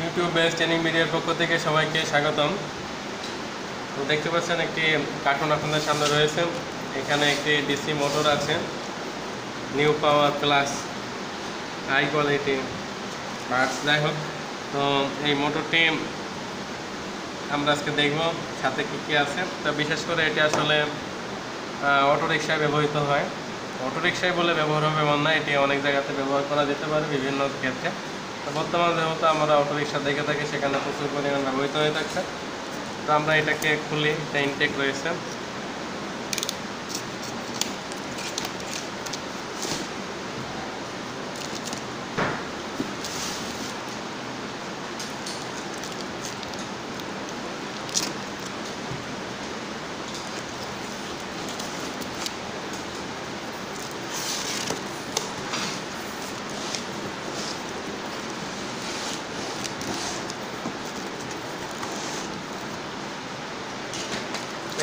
YouTube best training মিডিয়ার পক্ষ থেকে সবাইকে স্বাগতম। তো দেখতে পাচ্ছেন একটি কার্টুন আপনাদের সামনে রয়েছে। এখানে একটি ডিসি মোটর আছে, new power plus high quality parts. যাই হোক, তো এই মোটরটি আমরা আজকে দেখব সাথে কী কী আছে। তো বিশেষ করে এটি আসলে অটোরিকশায় ব্যবহৃত হয়। অটোরিকশায় বলে ব্যবহার হবে এমন না, এটি অনেক জায়গাতে ব্যবহার করা যেতে পারে বিভিন্ন ক্ষেত্রে। তো বর্তমানে যেহেতু আমরা অটোরিকশা দেখে থাকি, সেখানে প্রচুর পরিমাণ ব্যবহৃত হয়ে থাকছে। তো আমরা এটাকে খুলি, এটা ইনটেক রয়েছে।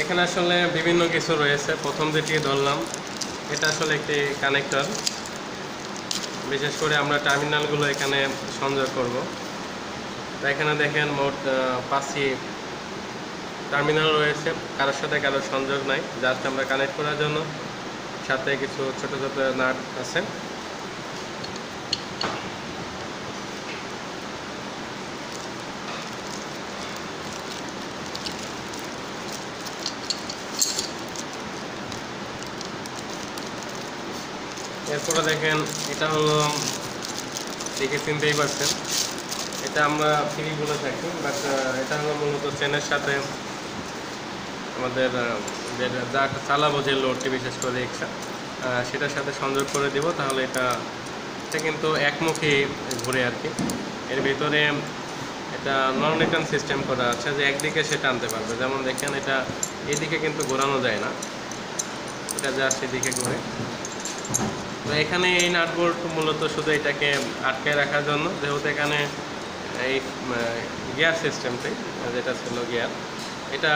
এখানে আসলে বিভিন্ন কিছু রয়েছে। প্রথম যেটি ধরলাম, এটা আসলে একটি কানেক্টর। বিশেষ করে আমরা টার্মিনালগুলো এখানে সংযোগ করব। তো এখানে দেখেন মোট 5টি টার্মিনাল রয়েছে, কারোর সাথে কারোর সংযোগ নাই, জাস্ট আমরা কানেক্ট করার জন্য। সাথে কিছু ছোট ছোট নাট আছে। এরপরে দেখেন, এটা হলো, দেখে চিনতেই পারছেন, এটা আমরা ফ্রি বলে থাকি, বাট এটা হলো মূলত চেনের সাথে আমাদের যা চালাবো, যে লোডটি বিশেষ করে রিক্সা, সেটার সাথে সংযোগ করে দিব। তাহলে এটা কিন্তু একমুখী ঘুরে আর কি। এর ভিতরে এটা নন রিটার্ন সিস্টেম করা আছে, যে একদিকে সে টানতে পারবে। যেমন দেখেন, এটা এদিকে কিন্তু ঘোরানো যায় না, এটা জাস্ট এদিকে ঘুরে। তো এখানে এই নাটবোল্ট মূলত শুধু এটাকে আটকায় রাখার জন্য, যেহেতু এখানে এই গিয়ার সিস্টেমটি, যেটা ছিল গিয়ার, এটা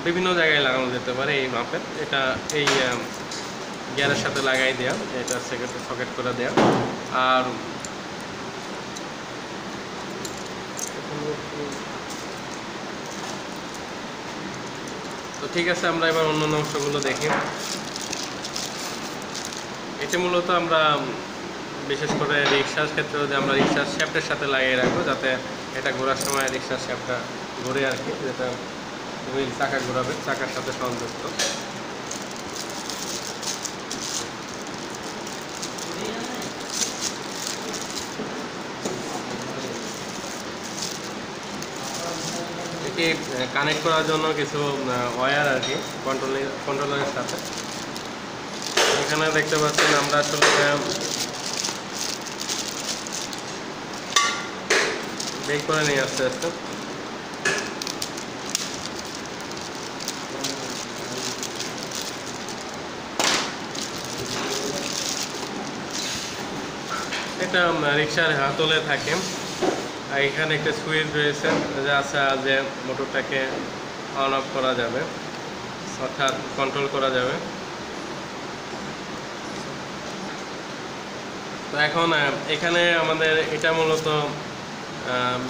বিভিন্ন জায়গায় লাগানো যেতে পারে এই মাপের। এটা এই গিয়ারের সাথে লাগাই দেওয়া, এটা সকেট করে দেওয়া। আর তো ঠিক আছে, আমরা এবার অন্যান্য অংশগুলো দেখি। এটি মূলত আমরা বিশেষ করে রিক্সার ক্ষেত্রে যে আমরা রিক্সার শ্যাফটের সাথে লাগিয়ে রাখবো, যাতে এটা ঘোরার সময় রিক্সার শ্যাফটটা ঘুরে আর কি, যেটা হুইল চাকা ঘোরাবে, চাকার সাথে সংযুক্ত। এটি কানেক্ট করার জন্য কিছু ওয়্যার আর কি, কন্ট্রোলারের সাথে। এখানে দেখতে পাচ্ছেন আমরা আসলে বের করে নিয়ে আস্তে আস্তে। এটা রিক্সার হাতলে থাকে। আর এখানে একটা সুইচ রয়েছে, যা আছে যে মোটরটাকে অন অফ করা যাবে, অর্থাৎ কন্ট্রোল করা যাবে। তো এখন এখানে আমাদের এটা মূলত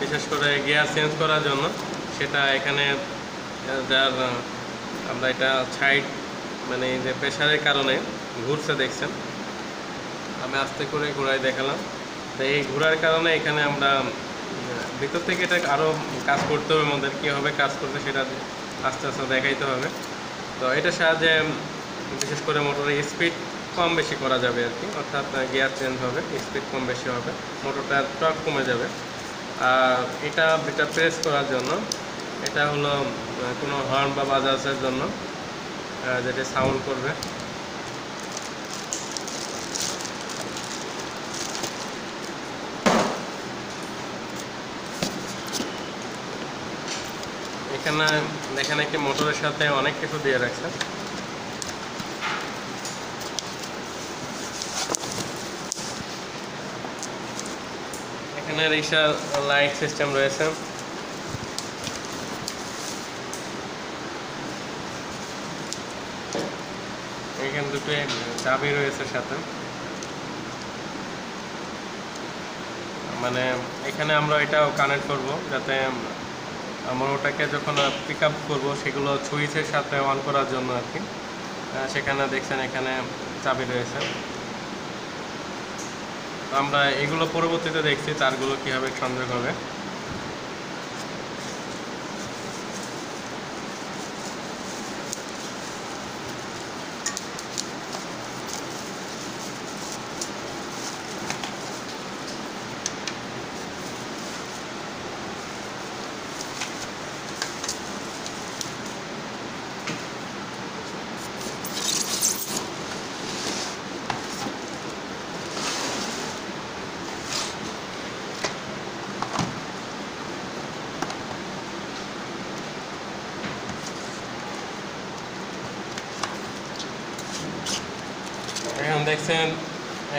বিশেষ করে গিয়ার চেঞ্জ করার জন্য, সেটা এখানে যার আমরা এটা সাইড, মানে যে প্রেশারের কারণে ঘুরছে দেখছেন, আমি আস্তে করে ঘোরাই দেখালাম। তো এই ঘোরার কারণে এখানে আমরা ভিতর থেকে এটা আরও কাজ করতে হবে। আমাদের কীভাবে কাজ করবে সেটা আস্তে আস্তে দেখাইতে হবে। তো এটার সাহায্যে বিশেষ করে মোটরের স্পিড কম বেশি করা যাবে আর কি, অর্থাৎ গিয়ার চেঞ্জ হবে, স্পিড কম বেশি হবে, মোটরটার টর্ক কমে যাবে। আর এটা প্রেস করার জন্য, এটা হলো কোনো হর্ন বা বাজাজের জন্য, যেটা সাউন্ড করবে। এখানে দেখেন, একটি মোটরের সাথে অনেক কিছু দিয়ে রাখছে। এখানে রিক্সা লাইট সিস্টেম রয়েছে। এখানে দুটো চাবি রয়েছে সাথে। মানে এখানে আমরা এটাও কানেক্ট করব যাতে মোটরটাকে যখন পিক আপ করবো সেগুলো সুইচের সাথে অন করার জন্য আর কি। সেখানে দেখছেন এখানে চাবি রয়েছে। আমরা এগুলো পরবর্তীতে দেখছি তারগুলো কীভাবে সংযোগ হবে। এখন দেখছেন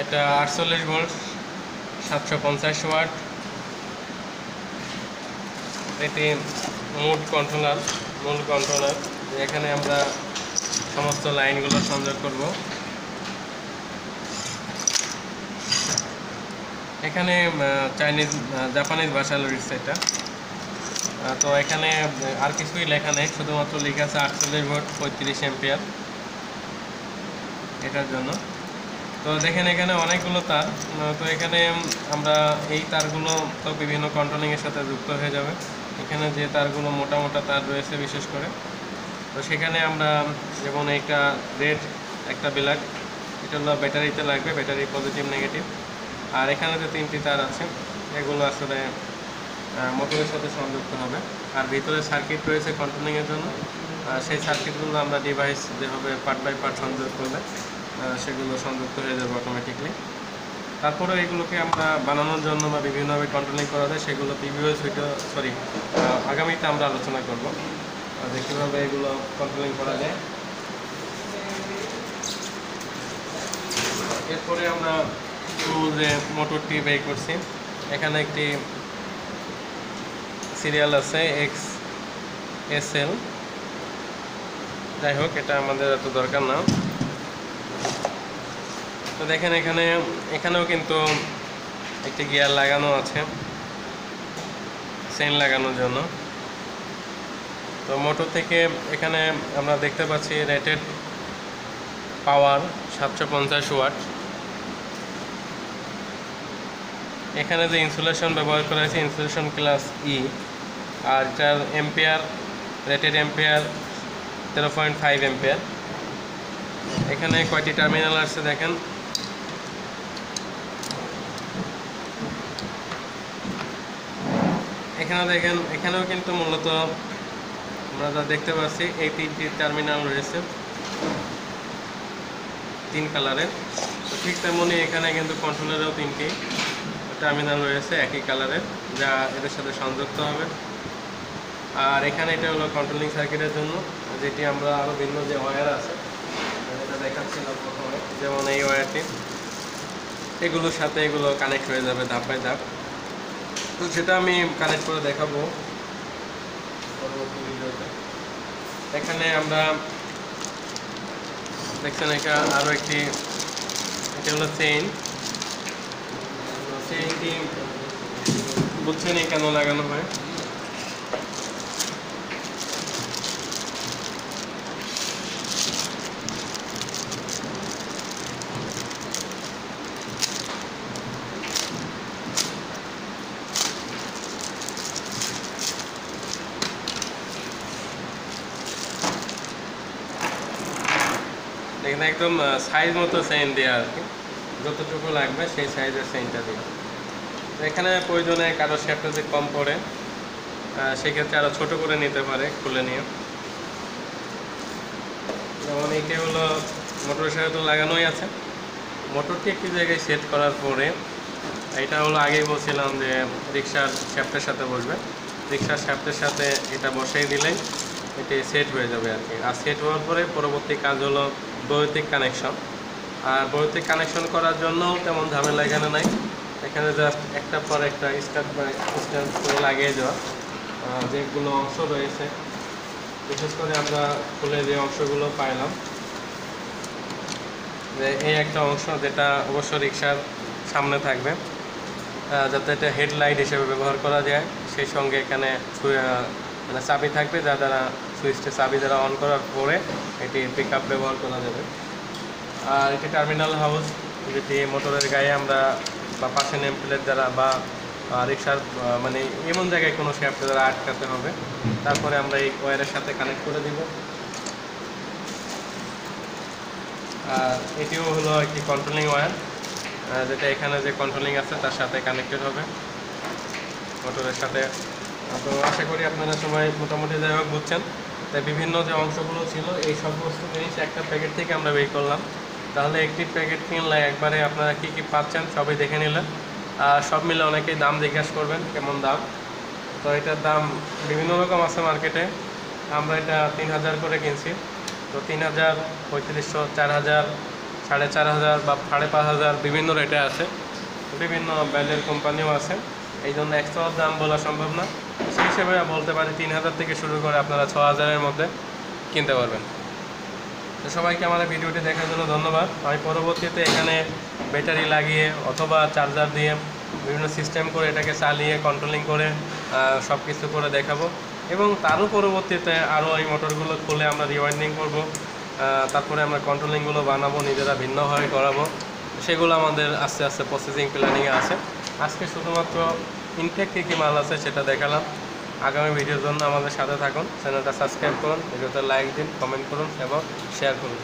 এটা 48 ভোল্ট 750 ওয়াট। এটি মূল কন্ট্রোলার। এখানে আমরা সমস্ত লাইনগুলো সংযোগ করব। এখানে জাপানিজ ভাষা রয়েছে এটা। তো এখানে আর কিছুই লেখা নেই, শুধুমাত্র লেখা আছে 48 ভোল্ট 35 অ্যাম্পিয়ার এটার জন্য। তো দেখেন এখানে অনেকগুলো তার। তো এখানে আমরা এই তারগুলো তো বিভিন্ন কন্ট্রোলিংয়ের সাথে যুক্ত হয়ে যাবে। এখানে যে তারগুলো মোটা মোটা তার রয়েছে বিশেষ করে, তো সেখানে আমরা যেমন একটা রেড একটা ব্ল্যাক, এটা হলো ব্যাটারিতে লাগবে, ব্যাটারি পজিটিভ নেগেটিভ। আর এখানে যে 3টি তার আছে এগুলো আসলে মোটরের সাথে সংযুক্ত হবে। আর ভিতরে সার্কিট রয়েছে কন্ট্রোলিংয়ের জন্য। সেই সার্কিটগুলো আমরা ডিভাইস যেভাবে পার্ট বাই পার্ট সংযোগ করলে সেগুলো সংযুক্ত হয়ে যাবে অটোমেটিকলি। তারপরে এগুলোকে আমরা বানানোর জন্য বা বিভিন্নভাবে কন্ট্রোলিং করা যায় সেগুলো প্রিভিয়াস ভিডিও আগামীতে আমরা আলোচনা করব যে কীভাবে এগুলো কন্ট্রোলিং করা যায়। এরপরে আমরা যে মোটরটি বের করছি, এখানে একটি সিরিয়াল আছে XSL। যাই হোক, এটা আমাদের এত দরকার না। তো দেখেন এখানেও কিন্তু একটি গিয়ার লাগানো আছে চেইন লাগানোর জন্য। তো মোটর থেকে এখানে আমরা দেখতে পাচ্ছি রেটেড পাওয়ার 750 ওয়াট। এখানে যে ইনসুলেশন ব্যবহার করা হয়েছে ইনসুলেশন ক্লাস ই, আর এটার এম্পিয়ার রেটেড এম্পিয়ার 0.5 এম্পিয়ার। এখানে কয়টি টার্মিনাল আসছে দেখেন। এখানে দেখেন এখানেও কিন্তু মূলত আমরা যা দেখতে পাচ্ছি এই 3টি টার্মিনাল রয়েছে 3 কালারের। তো ঠিক তেমনই এখানে কিন্তু কন্ট্রোলারেও 3টি টার্মিনাল রয়েছে একই কালারের, যা এদের সাথে সংযুক্ত হবে। আর এখানে এটা হলো কন্ট্রোলিং সার্কিটের জন্য, যেটি আমরা আরও ভিন্ন যে ওয়্যার আছে এটা দেখাচ্ছিলাম প্রথমে, যেমন এই ওয়্যারটি, এগুলোর সাথে এগুলো কানেক্ট হয়ে যাবে ধাপ বাই ধাপ। তো সেটা আমি কানেক্ট করে দেখাবো পরবর্তী ভিডিওতে। এখানে আমরা দেখছেন এটা আরও একটি, এটা হলো চেইনটি বুঝছেন কেন লাগানো হয়। এখানে একদম সাইজ মতো চেইন দেওয়া আর কি, যতটুকু লাগবে সেই সাইজের চেইনটা দেওয়া। তো এখানে প্রয়োজনে কারো শেপটা যদি কম পড়ে সেক্ষেত্রে আরও ছোটো করে নিতে পারে খুলে নিয়ে। যেমন এইটা হলো মোটরের সাথে তো লাগানোই আছে। মোটরটি একটি জায়গায় সেট করার পরে, এটা হলো আগেই বলছিলাম যে রিক্সার শ্যাফটের সাথে বসবে, রিক্সার শ্যাফটের সাথে এটা বসাই দিলেই এটি সেট হয়ে যাবে আর কি। আর সেট হওয়ার পরে পরবর্তী কাজ হলো বৈদ্যুতিক কানেকশন। আর বৈদ্যুতিক কানেকশন করার জন্য তেমন ঝামেলা এখানে নাই, এখানে জাস্ট একটার পর একটা স্টার্ট করে লাগিয়ে যাওয়া। যেগুলো অংশ রয়েছে বিশেষ করে আমরা খুলে যে অংশগুলো পাইলাম, যে এই একটা অংশ যেটা অবশ্য রিক্সার সামনে থাকবে, যাতে এটা হেডলাইট হিসেবে ব্যবহার করা যায়। সেই সঙ্গে এখানে মানে চাবি থাকবে, যা দ্বারা সুইচটা চাবি দ্বারা অন করার পরে এটি পিক আপ ব্যবহার করা যাবে। আর এটি টার্মিনাল হাউস, যেটি মোটরের গায়ে আমরা বা পাশে নেম প্লেট দ্বারা বা রিক্সার মানে এমন জায়গায় কোনো শ্যাফট দ্বারা আটকাতে হবে, তারপরে আমরা এই ওয়্যারের সাথে কানেক্ট করে দিব। আর এটিও হলো একটি কন্ট্রোলিং ওয়্যার, যেটা এখানে যে কন্ট্রোলিং আছে তার সাথে কানেক্টেড হবে মোটরের সাথে। তো আশা করি আপনারা সবাই মোটামুটি যাই হোক বুঝছেন। তাই বিভিন্ন যে অংশগুলো ছিল এই সমস্ত জিনিস একটা প্যাকেট থেকে আমরা বের করলাম। তাহলে একটি প্যাকেট কিনলে একবারে আপনারা কী কী পাচ্ছেন সবই দেখে নিলেন। আর সব মিলে অনেকেই দাম জিজ্ঞাসা করবেন কেমন দাম। তো এটার দাম বিভিন্ন রকম আছে মার্কেটে। আমরা এটা 3000 করে কিনছি। তো 3000, 3500, 4000, 4500 বা 5500 বিভিন্ন রেটে আছে। বিভিন্ন ব্র্যান্ডের কোম্পানিও আছে, এই জন্য এক্সট্রা দাম বলা সম্ভব না। সেই হিসেবে বলতে পারি 3000 থেকে শুরু করে আপনারা 6000-এর মধ্যে কিনতে পারবেন। তো সবাইকে আমার ভিডিওটি দেখার জন্য ধন্যবাদ। আমি পরবর্তীতে এখানে ব্যাটারি লাগিয়ে অথবা চার্জার দিয়ে বিভিন্ন সিস্টেম করে এটাকে চালিয়ে কন্ট্রোলিং করে সব কিছু করে দেখাবো, এবং তারও পরবর্তীতে আরও এই মোটরগুলো খুলে আমরা রিওয়াইন্ডিং করব, তারপরে আমরা কন্ট্রোলিংগুলো বানাবো, নিজেরা ভিন্নভাবে করাবো। সেগুলো আমাদের আস্তে আস্তে প্রসেসিং প্ল্যানিংয়ে আছে। আজকে শুধুমাত্র ইনটেক কী কী মাল আছে সেটা দেখালাম। আগামী ভিডিওর জন্য আমাদের সাথে থাকুন, চ্যানেলটা সাবস্ক্রাইব করুন, ভিডিওতে লাইক দিন, কমেন্ট করুন এবং শেয়ার করুন।